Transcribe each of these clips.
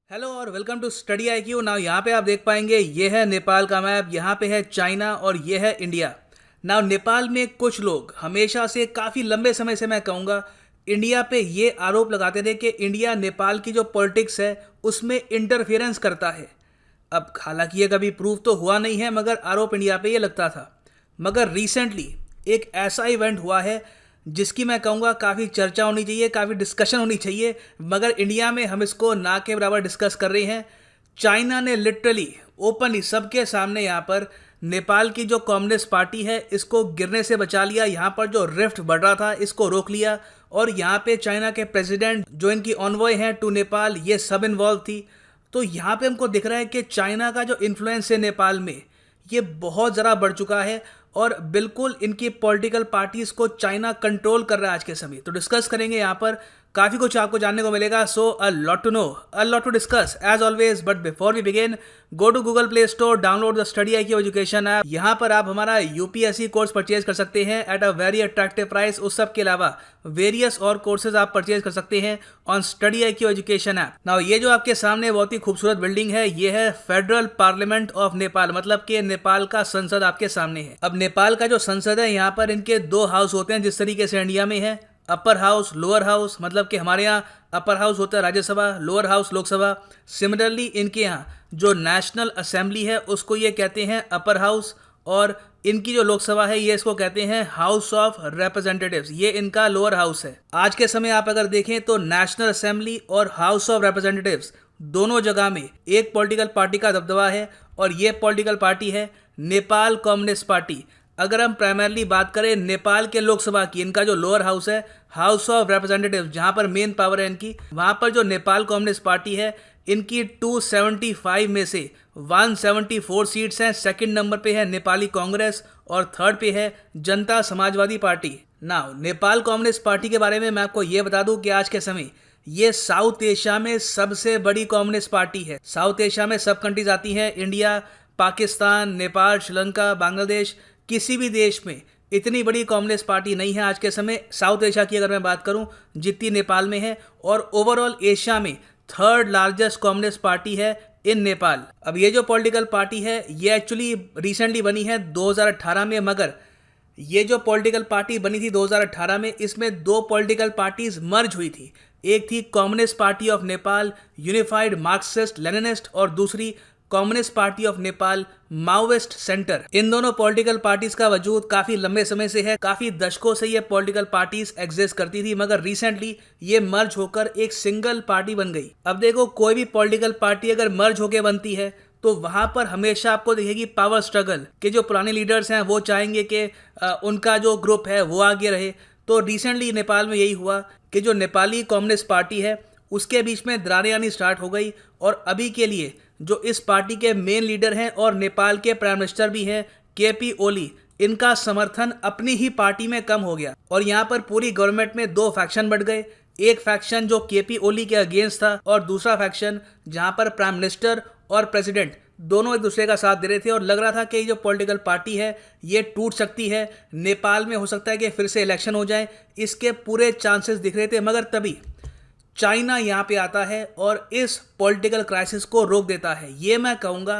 Hello और welcome to study I Q. Now यहाँ पे आप देख पाएंगे ये है नेपाल का मैप, यहाँ पे है चाइना और ये है इंडिया। नाउ नेपाल में कुछ लोग हमेशा से काफ़ी लंबे समय से मैं कहूँगा इंडिया पे ये आरोप लगाते थे कि इंडिया नेपाल की जो पॉलिटिक्स है उसमें इंटरफेरेंस करता है। अब हालांकि ये कभी प्रूव तो हुआ नहीं है मगर आरोप इंडिया पे ये लगता था। मगर रिसेंटली एक ऐसा इवेंट हुआ है जिसकी मैं कहूँगा काफ़ी चर्चा होनी चाहिए, काफ़ी डिस्कशन होनी चाहिए, मगर इंडिया में हम इसको ना के बराबर डिस्कस कर रहे हैं। चाइना ने लिटरली ओपनली सबके सामने यहाँ पर नेपाल की जो कम्युनिस्ट पार्टी है इसको गिरने से बचा लिया। यहाँ पर जो रिफ्ट बढ़ रहा था इसको रोक लिया और यहाँ पे चाइना के प्रेसिडेंट जो इनकी ऑनवॉय हैं टू नेपाल ये सब इन्वॉल्व थी। तो यहाँ पे हमको दिख रहा है कि चाइना का जो इन्फ्लुएंस है नेपाल में ये बहुत ज़रा बढ़ चुका है और बिल्कुल इनकी पॉलिटिकल पार्टीज को चाइना कंट्रोल कर रहा है आज के समय। तो डिस्कस करेंगे यहाँ पर, काफ़ी कुछ आपको जानने को मिलेगा। So a lot to know, a lot to discuss as always. But before we begin, go to Google Play Store, download the study IQ education app. यहाँ पर आप हमारा UPSC कोर्स परचेज कर सकते हैं at a very attractive price. उस सब के अलावा वेरियस और कोर्सेज आप परचेज कर सकते हैं on study IQ education app. Now ये जो आपके सामने बहुत ही खूबसूरत बिल्डिंग है ये है फेडरल पार्लियामेंट ऑफ नेपाल, मतलब कि नेपाल का संसद आपके सामने है। अब नेपाल का जो संसद है यहाँ पर इनके दो हाउस होते हैं जिस तरीके से इंडिया में है, अपर हाउस लोअर हाउस। मतलब कि हमारे यहाँ अपर हाउस होता है Rajya Sabha, lower house Lok Sabha. Similarly इनके यहाँ जो नेशनल असेंबली है उसको ये कहते हैं अपर हाउस और इनकी जो लोकसभा है ये इसको कहते हैं हाउस ऑफ रिप्रेजेंटेटिव्स, ये इनका लोअर हाउस है। आज के समय आप अगर देखें तो नेशनल असेंबली और हाउस ऑफ रिप्रेजेंटेटिव्स दोनों जगह में एक पॉलिटिकल पार्टी का दबदबा है और ये पॉलिटिकल पार्टी है नेपाल कम्युनिस्ट पार्टी। अगर हम प्राइमरली बात करें नेपाल के लोकसभा की, इनका जो लोअर हाउस है हाउस ऑफ रिप्रेजेंटेटिव्स जहां पर मेन पावर है इनकी, वहां पर जो नेपाल कम्युनिस्ट पार्टी है इनकी 275 में से 174 सीट्स हैं। सेकंड नंबर पे है नेपाली कांग्रेस और थर्ड पे है जनता Samajwadi party. Now Nepal communist party के बारे में मैं आपको ये बता दूं कि आज के समय ये साउथ एशिया में सबसे बड़ी कम्युनिस्ट पार्टी है। साउथ एशिया में सब कंट्रीज आती हैं, इंडिया, पाकिस्तान, नेपाल, श्रीलंका, बांग्लादेश, किसी भी देश में इतनी बड़ी कम्युनिस्ट पार्टी नहीं है आज के समय। साउथ एशिया की अगर मैं बात करूं जितनी नेपाल में है, और ओवरऑल एशिया में थर्ड लार्जेस्ट कम्युनिस्ट पार्टी है इन नेपाल। अब ये जो पॉलिटिकल पार्टी है ये एक्चुअली रिसेंटली बनी है 2018 में, मगर ये जो पॉलिटिकल पार्टी बनी थी 2018 में इसमें दो पॉलिटिकल पार्टीज मर्ज हुई थी। एक थी Communist Party of Nepal Unified Marxist Leninist और दूसरी Communist Party of Nepal Maoist Centre. इन दोनों पॉलिटिकल पार्टीज का वजूद काफी लंबे समय से है, काफी दशकों से ये पॉलिटिकल पार्टीज एग्जिस्ट करती थी, मगर रिसेंटली ये मर्ज होकर एक सिंगल पार्टी बन गई। अब देखो कोई भी पॉलिटिकल पार्टी अगर मर्ज होकर बनती है तो वहां पर हमेशा आपको दिखेगी पावर स्ट्रगल, कि जो पुराने लीडर्स हैं वो चाहेंगे कि उनका जो ग्रुप है वो आगे रहे। तो रिसेंटली नेपाल में यही हुआ कि जो नेपाली कम्युनिस्ट पार्टी है उसके बीच में दरारें आनी स्टार्ट हो गई और अभी के लिए जो इस पार्टी के मेन लीडर हैं और नेपाल के प्राइम मिनिस्टर भी हैं KP ओली, इनका समर्थन अपनी ही पार्टी में कम हो गया और यहाँ पर पूरी गवर्नमेंट में दो फैक्शन बढ़ गए। एक फैक्शन जो KP ओली के अगेंस्ट था और दूसरा फैक्शन जहाँ पर प्राइम मिनिस्टर और प्रेसिडेंट दोनों एक दूसरे का साथ दे रहे थे और लग रहा था कि ये जो पॉलिटिकल पार्टी है ये टूट सकती है, नेपाल में हो सकता है कि फिर से इलेक्शन हो जाए, इसके पूरे चांसेस दिख रहे थे। मगर तभी चाइना यहाँ पे आता है और इस पॉलिटिकल क्राइसिस को रोक देता है। ये मैं कहूँगा,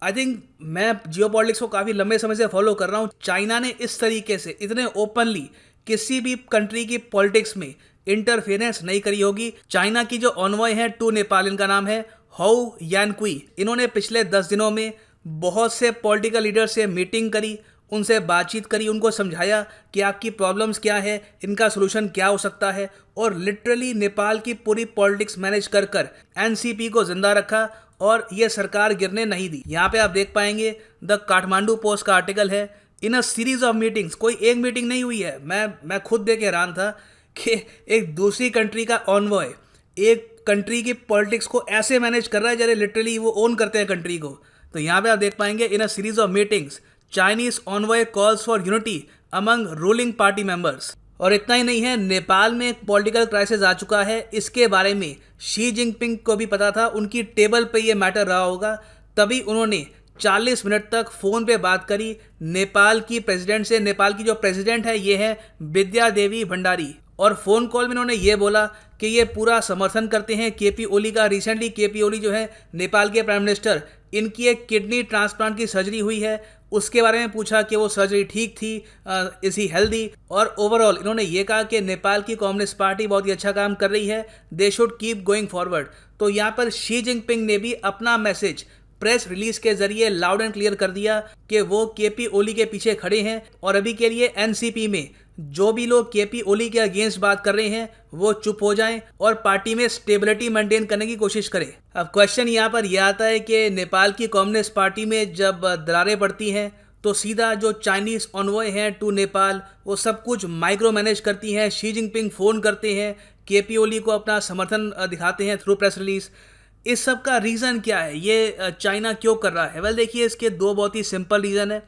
आई थिंक मैं जियोपॉलिटिक्स को काफ़ी लंबे समय से फॉलो कर रहा हूँ। चाइना ने इस तरीके से इतने ओपनली किसी भी कंट्री की पॉलिटिक्स में इंटरफेरेंस नहीं करी होगी। चाइना की जो ऑनवॉय है टू नेपाल, इनका नाम है हाउ यानकुई, इन्होंने पिछले 10 दिनों में बहुत से पॉलिटिकल लीडर से मीटिंग करी, उनसे बातचीत करी, उनको समझाया कि आपकी प्रॉब्लम्स क्या है, इनका सोल्यूशन क्या हो सकता है, और लिटरली नेपाल की पूरी पॉलिटिक्स मैनेज कर कर NCP को जिंदा रखा और ये सरकार गिरने नहीं दी। यहाँ पे आप देख पाएंगे द काठमांडू पोस्ट का आर्टिकल है, इन अ सीरीज ऑफ मीटिंग्स, कोई एक मीटिंग नहीं हुई है। मैं खुद देख के हैरान था कि एक दूसरी कंट्री का ऑनवॉय एक कंट्री की पॉलिटिक्स को ऐसे मैनेज कर रहा है जैसे लिटरली वो ओन करते हैं कंट्री को। तो यहाँ पे आप देख पाएंगे in a series of meetings Chinese envoy calls for unity among ruling party members. और इतना ही नहीं है, नेपाल में एक पॉलिटिकल क्राइसिस आ चुका है, इसके बारे में शी जिनपिंग को भी पता था, उनकी टेबल पे ये मैटर रहा होगा, तभी उन्होंने 40 मिनट तक फ़ोन पे बात करी नेपाल की प्रेसिडेंट से। नेपाल की जो प्रेसिडेंट है ये है विद्या देवी भंडारी और फ़ोन कॉल में इन्होंने ये बोला कि ये पूरा समर्थन करते हैं केपी ओली का। रिसेंटली केपी ओली जो है नेपाल के प्राइम मिनिस्टर, इनकी एक किडनी ट्रांसप्लांट की सर्जरी हुई है, उसके बारे में पूछा कि वो सर्जरी ठीक थी, इज ही हेल्दी। और ओवरऑल इन्होंने ये कहा कि नेपाल की कम्युनिस्ट पार्टी बहुत ही अच्छा काम कर रही है, they should keep going forward. तो यहाँ पर शी जिनपिंग ने भी अपना मैसेज प्रेस रिलीज के जरिए लाउड एंड क्लियर कर दिया कि वो केपी ओली के पीछे खड़े हैं और अभी के लिए एनसीपी में जो भी लोग केपी ओली के अगेंस्ट बात कर रहे हैं वो चुप हो जाएं और पार्टी में स्टेबिलिटी मेंटेन करने की कोशिश करें। अब क्वेश्चन यहाँ पर यह आता है कि नेपाल की कम्युनिस्ट पार्टी में जब दरारें पड़ती हैं तो सीधा जो चाइनीज ऑनवॉय हैं टू नेपाल वो सब कुछ माइक्रो मैनेज करती हैं। शी जिनपिंग फ़ोन करते हैं, केपी ओली को अपना समर्थन दिखाते हैं थ्रू प्रेस रिलीज। इस सब का रीज़न क्या है, ये चाइना क्यों कर रहा है? वेल देखिए, इसके दो बहुत ही सिंपल रीज़न है।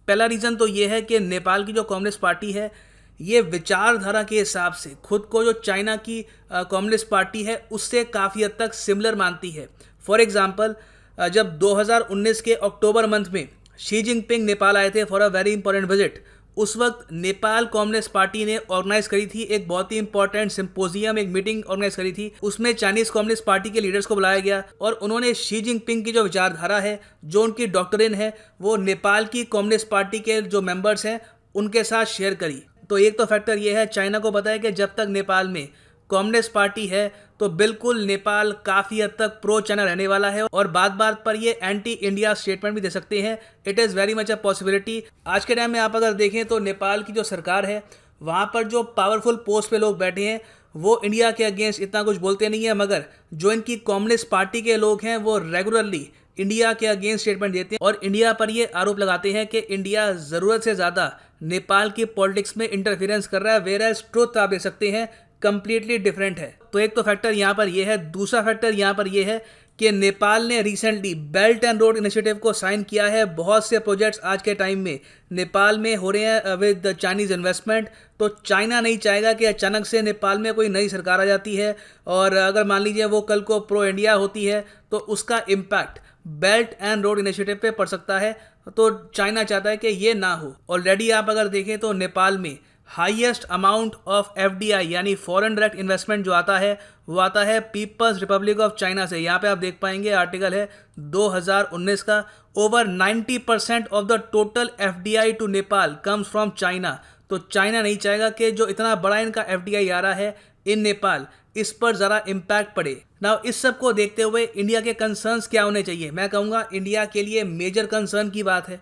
पहला रीज़न तो ये है कि नेपाल की जो कम्युनिस्ट पार्टी है ये विचारधारा के हिसाब से खुद को जो चाइना की कम्युनिस्ट पार्टी है उससे काफ़ी हद तक सिमिलर मानती है। फॉर एग्जांपल, जब 2019 के अक्टूबर मंथ में शी जिनपिंग नेपाल आए थे for a very important visit, उस वक्त नेपाल कम्युनिस्ट पार्टी ने ऑर्गेनाइज करी थी एक बहुत ही इंपॉर्टेंट सिंपोजियम, एक मीटिंग ऑर्गेनाइज करी थी। उसमें चाइनीज कम्युनिस्ट पार्टी के लीडर्स को बुलाया गया और उन्होंने शी जिनपिंग की जो विचारधारा है, जो उनकी डॉक्ट्रिन है, वो नेपाल की कम्युनिस्ट पार्टी के जो मेंबर्स हैं उनके साथ शेयर करी। तो एक तो फैक्टर ये है, चाइना को पता है कि जब तक नेपाल में कम्युनिस्ट पार्टी है तो बिल्कुल नेपाल काफ़ी हद तक प्रो चाइना रहने वाला है और बात बात पर ये एंटी इंडिया स्टेटमेंट भी दे सकते हैं। It is very much a possibility. आज के टाइम में आप अगर देखें तो नेपाल की जो सरकार है वहाँ पर जो पावरफुल पोस्ट पे लोग बैठे हैं वो इंडिया के अगेंस्ट इतना कुछ बोलते नहीं है, मगर जो इनकी कम्युनिस्ट पार्टी के लोग हैं वो रेगुलरली इंडिया के अगेंस्ट स्टेटमेंट देते हैं और इंडिया पर ये आरोप लगाते हैं कि इंडिया ज़रूरत से ज़्यादा नेपाल की पॉलिटिक्स में इंटरफेरेंस कर रहा है, वेयर एज ट्रुथ आप देख सकते हैं कंप्लीटली डिफरेंट है। तो एक तो फैक्टर यहाँ पर ये है। दूसरा फैक्टर यहाँ पर ये है कि नेपाल ने recently belt and road initiative को साइन किया है। बहुत से प्रोजेक्ट्स आज के टाइम में नेपाल में हो रहे हैं विद चाइनीज़ इन्वेस्टमेंट। तो चाइना नहीं चाहेगा कि अचानक से नेपाल में कोई नई सरकार आ जाती है और अगर मान लीजिए वो कल को प्रो इंडिया होती है तो उसका impact belt and road initiative पे पड़ सकता है। तो चाइना चाहता है कि ये ना हो। ऑलरेडी आप अगर देखें तो नेपाल में हाईएस्ट अमाउंट ऑफ एफडीआई यानी फॉरेन डायरेक्ट इन्वेस्टमेंट जो आता है वो आता है पीपल्स रिपब्लिक ऑफ चाइना से। यहाँ पे आप देख पाएंगे आर्टिकल है 2019 का, over 90% of the total FDI to Nepal comes from China. तो चाइना नहीं चाहेगा कि जो इतना बड़ा इनका एफडीआई आ रहा है इन नेपाल, इस पर ज़रा इम्पैक्ट पड़े। नाउ इस सब को देखते हुए इंडिया के कंसर्न्स क्या होने चाहिए? मैं कहूँगा इंडिया के लिए मेजर कंसर्न की बात है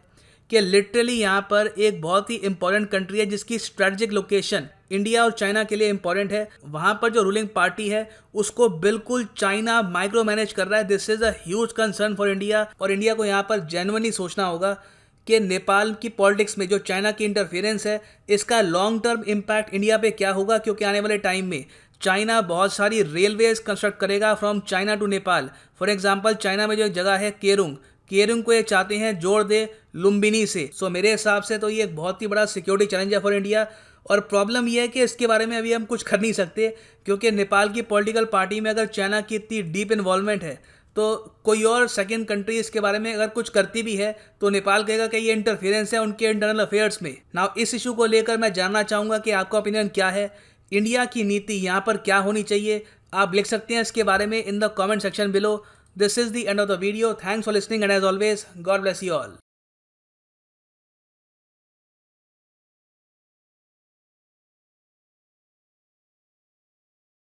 कि लिटरली यहाँ पर एक बहुत ही इंपॉर्टेंट कंट्री है जिसकी स्ट्रेटजिक लोकेशन इंडिया और चाइना के लिए इंपॉर्टेंट है। वहाँ पर जो रूलिंग पार्टी है उसको बिल्कुल चाइना माइक्रो मैनेज कर रहा है। This is a huge concern for India और इंडिया को यहाँ पर जेन्युइनली सोचना होगा कि नेपाल की पॉलिटिक्स में जो चाइना की इंटरफेरेंस है इसका लॉन्ग टर्म इम्पैक्ट इंडिया पे क्या होगा, क्योंकि आने वाले टाइम में चाइना बहुत सारी रेलवेज कंस्ट्रक्ट करेगा from China to Nepal. For example, China में जो एक जगह है केरुंग को ये चाहते हैं जोड़ दे लुम्बिनी से। सो मेरे हिसाब से तो ये एक बहुत ही बड़ा सिक्योरिटी चैलेंज है फॉर इंडिया। और प्रॉब्लम ये है कि इसके बारे में अभी हम कुछ कर नहीं सकते, क्योंकि नेपाल की पॉलिटिकल पार्टी में अगर चाइना की इतनी डीप इन्वॉल्वमेंट है तो कोई और सेकेंड कंट्री इसके बारे में अगर कुछ करती भी है तो नेपाल कहेगा कि ये इंटरफेरेंस है उनके इंटरनल अफेयर्स में। नाउ इस इशू को लेकर मैं जानना चाहूँगा कि आपका ओपिनियन क्या है, इंडिया की नीति यहाँ पर क्या होनी चाहिए? आप लिख सकते हैं इसके बारे में in the comment section below. This is the end of the video. Thanks for listening and as always, God bless you all.